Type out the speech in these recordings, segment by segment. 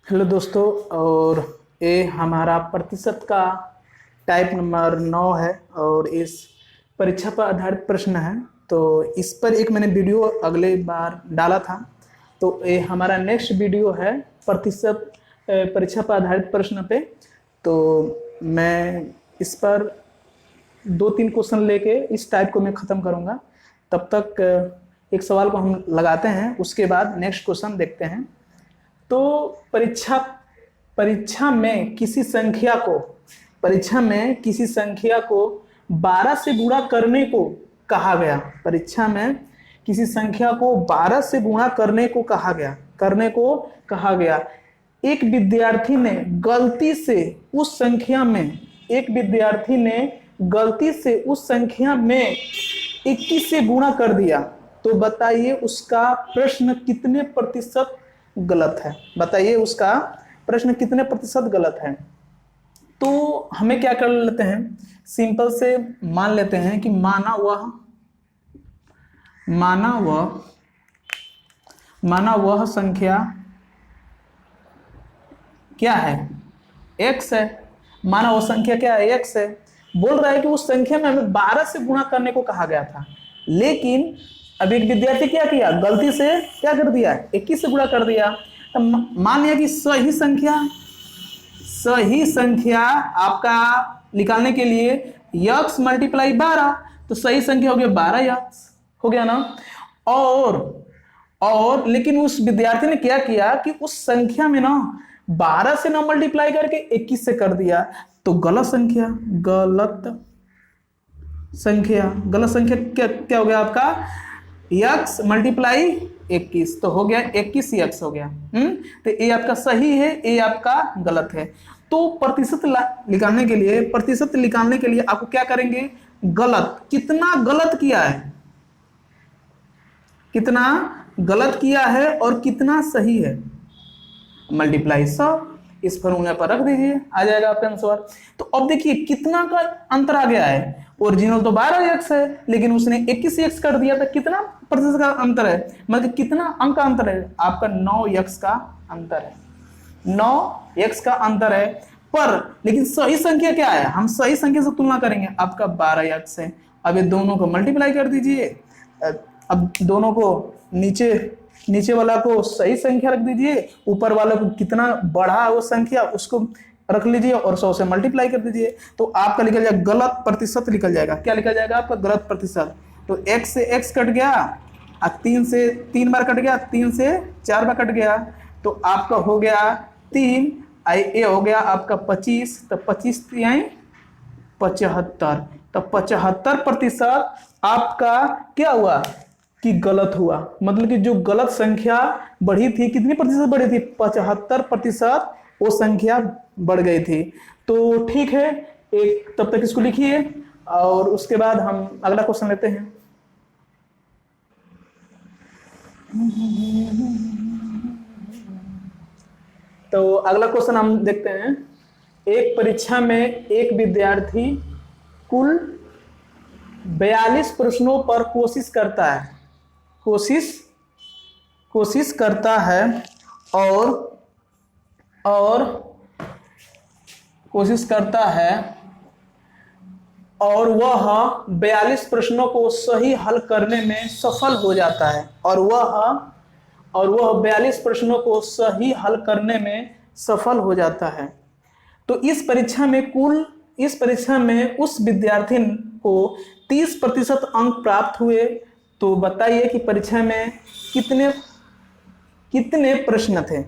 Hello दोस्तों। और ये हमारा प्रतिशत का टाइप नंबर 9 है और इस परीक्षा पर आधारित प्रश्न है। तो इस पर एक मैंने वीडियो अगले बार डाला था। तो ये हमारा नेक्स्ट वीडियो है प्रतिशत परीक्षा पर आधारित प्रश्न पे। तो मैं इस पर 2-3 क्वेश्चन लेके इस टाइप को मैं ख़त्म करूँगा। तब तक एक सवाल को हम लगाते हैं, उसके बाद नेक्स्ट क्वेश्चन देखते हैं। तो परीक्षा परीक्षा में किसी संख्या को 12 से गुणा करने को कहा गया। परीक्षा में किसी संख्या को 12 से गुणा करने को कहा गया। एक विद्यार्थी ने गलती से उस संख्या में 21 से गुणा कर दिया। तो बताइए उसका प्रश्न कितने प्रतिशत गलत है। तो हमें क्या कर लेते हैं, सिंपल से मान लेते हैं कि माना वह संख्या क्या है, x है। माना वह संख्या क्या है, x है। बोल रहा है कि उस संख्या में हमें 12 से गुणा करने को कहा गया था, लेकिन अब एक विद्यार्थी क्या किया, गलती से क्या कर दिया, 21 से गुणा कर दिया। तो मान लिया कि सही संख्या आपका निकालने के लिए x मल्टीप्लाई 12, तो सही संख्या हो गया 12x, हो गया ना। और लेकिन उस विद्यार्थी ने क्या किया कि उस संख्या में ना 12 से ना मल्टीप्लाई करके 21 से कर दिया। तो गलत संख्या क्या हो गया आपका, x मल्टीप्लाई 21, तो हो गया 21x हो गया। तो ये आपका सही है, ये आपका गलत है। तो प्रतिशत निकालने के लिए आपको क्या करेंगे, कितना गलत किया है और कितना सही है, मल्टीप्लाई 100 इस फॉर्मूला पर रख दीजिए, आ जाएगा आपका आंसर। तो अब देखिए कितना का अंतर आ गया है। ओरिजिनल तो 12x है, लेकिन उसने 21x कर दिया, तो कितना प्रतिशत का अंतर है, मतलब कितना अंक का अंतर है, आपका 9x का अंतर है। 9x का अंतर है। पर लेकिन सही संख्या क्या है, हम सही संख्या से तुलना करेंगे, आपका 12x है। अब ये दोनों को मल्टीप्लाई कर दीजिए। अब दोनों को नीचे वाला को सही संख्या रख दीजिए, ऊपर वाले को कितना बढ़ा वो संख्या उसको रख लीजिए और 100 से मल्टीप्लाई कर दीजिए। तो आपका निकल जाएगा गलत प्रतिशत निकल जाएगा। क्या निकल जाएगा आपका, गलत प्रतिशत। तो x से x कट गया, 3 से 3 बार कट गया, 3 से 4 बार कट गया, तो आपका हो गया 3, ये हो गया आपका 25, तो 25 75, तो 75% आपका क्या हुआ कि गलत हुआ। मतलब कि जो गलत संख्या बढ़ी थी, कितनी प्रतिशत बढ़ी थी, 75% वो संख्या बढ़ गई थी। तो ठीक है, एक तब तक इसको लिखिए और उसके बाद हम अगला क्वेश्चन लेते हैं। तो अगला क्वेश्चन हम देखते हैं। एक परीक्षा में एक विद्यार्थी कुल 42 प्रश्नों पर कोशिश करता है और वह 42 प्रश्नों को सही हल करने में सफल हो जाता है। और वह 42 प्रश्नों को सही हल करने में सफल हो जाता है। तो इस परीक्षा में उस विद्यार्थी को 30% अंक प्राप्त हुए। तो बताइए कि परीक्षा में कितने प्रश्न थे।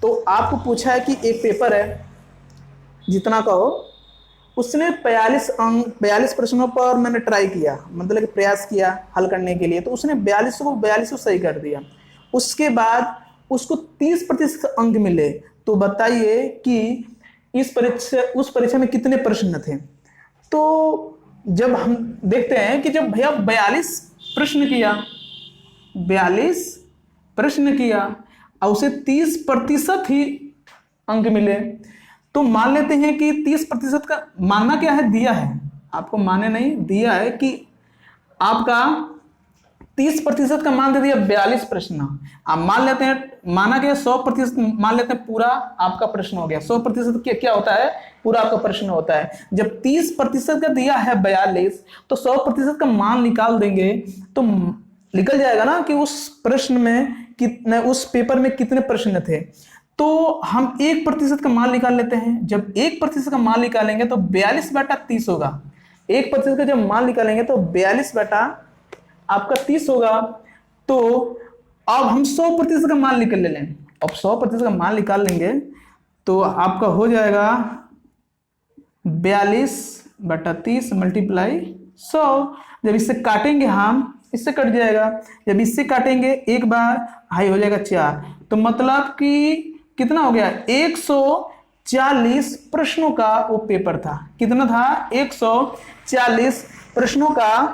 तो आपको पूछा है कि एक पेपर है, जितना का हो, उसने 42 प्रश्नों पर मैंने ट्राई किया, मतलब कि प्रयास किया हल करने के लिए। तो उसने 42 सही कर दिया। उसके बाद उसको 30% अंक मिले। तो बताइए कि उस परीक्षा में कितने प्रश्न थे। तो जब हम देखते हैं कि जब भैया 42 प्रश्न किया और उसे 30% ही अंक मिले, तो मान लेते हैं कि 30% का मानना क्या है, दिया है आपको, माने नहीं, दिया है कि आपका 30% का मान दे दिया 42 प्रश्न। अब मान लेते हैं, माना कि 100% मान लेते हैं पूरा आपका प्रश्न हो गया। 100% क्या होता है, पूरा आपका प्रश्न होता है। जब 30% का दिया है 42, तो 100% का मान निकाल देंगे तो निकल जाएगा ना कि उस प्रश्न में कितने, उस पेपर में कितने प्रश्न थे। तो हम 1% का मान निकाल लेते हैं। जब 1% का मान निकालेंगे तो 42/30 होगा। 1% का जब मान निकालेंगे तो 42 बटा आपका 30 होगा। तो अब हम 100% का मान निकाल लें। अब 100% का मान निकाल लेंगे तो आपका हो जाएगा 42/30 मल्टीप्लाई 100। जब इससे काटेंगे हम, इससे कट जाएगा। जब इससे काटेंगे एक बार, हाई हो जाएगा 4। तो मतलब कि कितना हो गया, 140 प्रश्नों का वो पेपर था। कितना था, 140 प्रश्नों का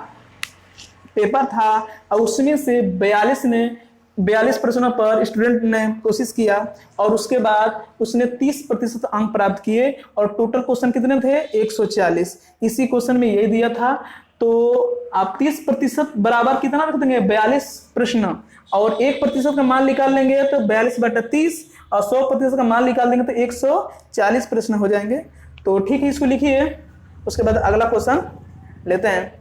पेपर था। और उसमें से 42 प्रश्नों पर स्टूडेंट ने कोशिश किया और उसके बाद उसने 30% अंक प्राप्त किए। और टोटल क्वेश्चन कितने थे, 140। इसी क्वेश्चन में यही दिया था। तो आप 30% बराबर कितना रख देंगे, 42 प्रश्न, और 1% का मान निकाल लेंगे तो 42/30, और 100% का मान निकाल देंगे तो 140 प्रश्न हो जाएंगे। तो ठीक है, इसको लिखिए। उसके बाद अगला क्वेश्चन लेते हैं।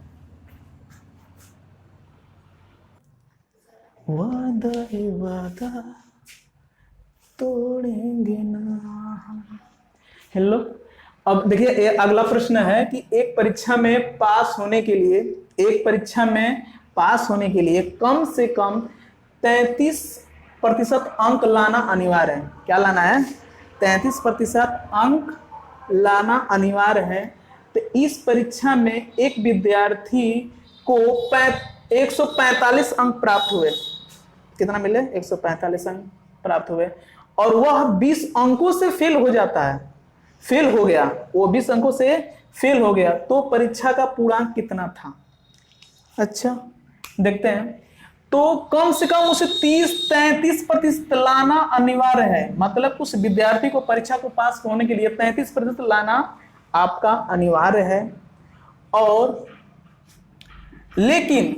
वादा ही वादा तोड़ेंगे ना। हेलो, अब देखिए अगला प्रश्न है कि एक परीक्षा में पास होने के लिए, एक परीक्षा में पास होने के लिए कम से कम 33% अंक लाना अनिवार्य है। क्या लाना है, 33% अंक लाना अनिवार्य है। तो इस परीक्षा में एक विद्यार्थी को 145 अंक प्राप्त हुए। कितना मिले, 145 अंक प्राप्त हुए, और वह 20 अंकों से फेल हो जाता है, फेल हो गया, वो 20 अंकों से फेल हो गया। तो परीक्षा का पूर्णांक कितना था। अच्छा देखते हैं। तो कम से कम उसे 33% लाना अनिवार्य है। मतलब उस विद्यार्थी को परीक्षा को पास होने के लिए 33% लाना आपका अनिवार्य है। और लेकिन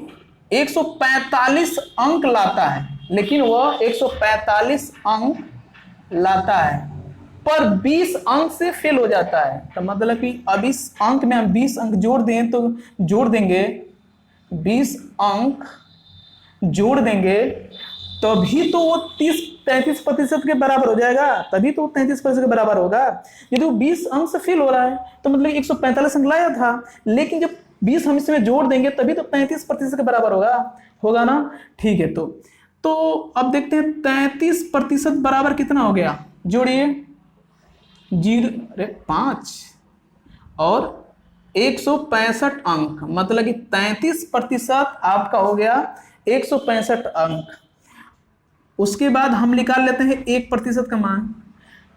145 अंक लाता है, लेकिन वह 145 अंक लाता है पर 20 अंक से फेल हो जाता है। तो मतलब कि अब इस अंक में हम 20 अंक जोड़ दें तो जोड़ देंगे, 20 अंक जोड़ देंगे तभी तो वो 33% के बराबर हो जाएगा, तभी तो 33% के बराबर होगा। यदि वो 20 अंक से फेल हो रहा है तो मतलब 145 अंक लाया था, लेकिन जब 20 हम इसमें जोड़ देंगे तभी तो 33% के बराबर होगा ना। ठीक है, तो अब देखते हैं 33% बराबर कितना हो गया, जोड़िए 5 और 165 अंक, मतलब कि 33% आपका हो गया 165 अंक। उसके बाद हम निकाल लेते हैं 1% का मान।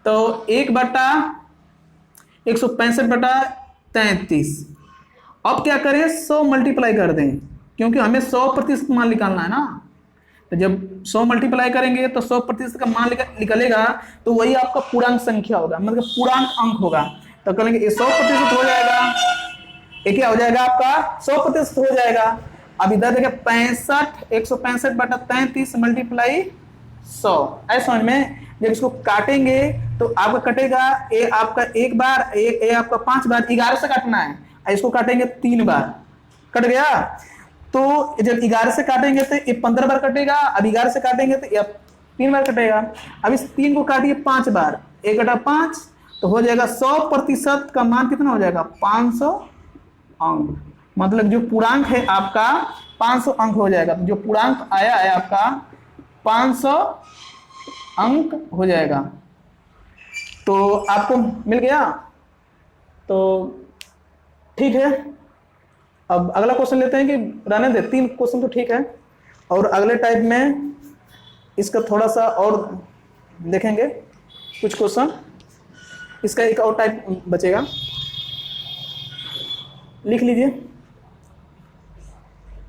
तो 1/165/33। अब क्या करें, 100 मल्टीप्लाई कर दें, क्योंकि हमें 100% मान निकालना है ना। तो जब 100 मल्टीप्लाई करेंगे तो 100% का मान निकलेगा, तो वही आपका पूर्णांक संख्या होगा, मतलब पूर्णांक अंक होगा। तो करेंगे 100% हो जाएगा, ये क्या हो जाएगा आपका 100% हो जाएगा। अब इधर देखिए 165 मल्टीप्लाई 100, ऐसा समझ में। जब इसको काटेंगे तो आपका कटेगा, ये आपका एक बार, ये आपका 5 बार, 11 से काटना है। इसको काटेंगे 3 बार, कट गया। तो जब 11 से काटेंगे तो ये 15 बार कटेगा। अब 11 से काटेंगे तो ये 3 बार कटेगा। अब इस 3 को काटिए 5 बार, 1/5, तो हो जाएगा 100% का मान कितना हो जाएगा, 500 अंक। मतलब जो पूर्णांक है आपका 500 अंक हो जाएगा। तो जो पूर्णांक आया है आपका 500 अंक हो जाएगा। तो आपको मिल गया। तो ठीक है, अब अगला क्वेश्चन लेते हैं कि रहने दे, 3 क्वेश्चन तो ठीक है, और अगले टाइप में इसका थोड़ा सा और देखेंगे कुछ क्वेश्चन। इसका एक और टाइप बचेगा, लिख लीजिए।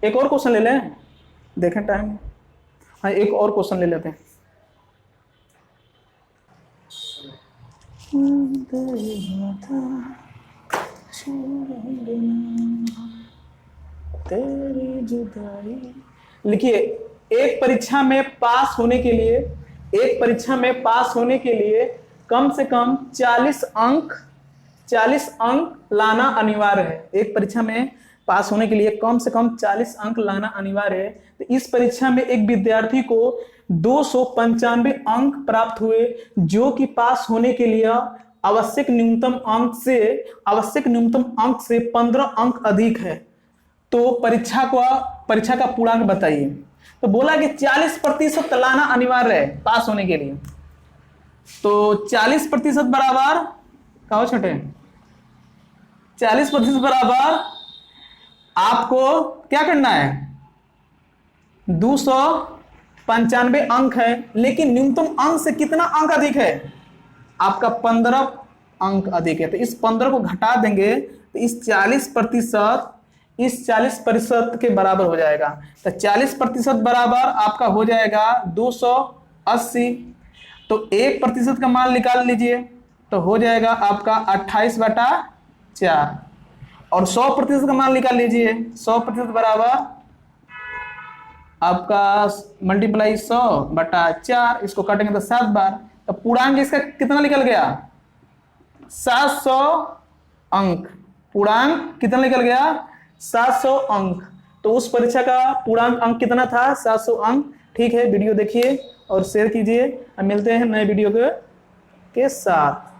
एक और क्वेश्चन ले लें, देखें टाइम। हाँ, एक और क्वेश्चन ले लेते हैं। तेरी जुदाई लिखिए, एक परीक्षा में पास होने के लिए, एक परीक्षा में पास होने के लिए कम से कम 40 अंक लाना अनिवार्य है। एक परीक्षा में पास होने के लिए कम से कम 40 अंक लाना अनिवार्य है। तो इस परीक्षा में एक विद्यार्थी को 295 अंक प्राप्त हुए, जो कि पास होने के लिए आवश्यक न्यूनतम अंक से 15 अंक अधिक है। तो परीक्षा का पूर्णांक बताइए। तो बोला कि 40% लाना अनिवार्य है पास होने के लिए। तो 40% बराबर कहो छोटे, 40% बराबर आपको क्या करना है, 295 अंक है, लेकिन न्यूनतम अंक से कितना अंक अधिक है, आपका 15 अंक अधिक है। तो इस 15 को घटा देंगे तो इस 40% के बराबर हो जाएगा। तो 40% बराबर आपका हो जाएगा 280। तो 1% का मान निकाल लीजिए, तो हो जाएगा आपका 28/4। और 100% का मान निकाल लीजिए, 100% बराबर आपका मल्टीप्लाई 100/4, इसको काटेंगे तो 7 बार। तो पूर्णांक इसका कितना निकल गया, 700 अंक। पूर्णांक कितना निकल गया, 700 अंक। तो उस परीक्षा का पूर्णांक अंक कितना था, 700 अंक। ठीक है, वीडियो देखिए और शेयर कीजिए। अब मिलते हैं नए वीडियो के साथ।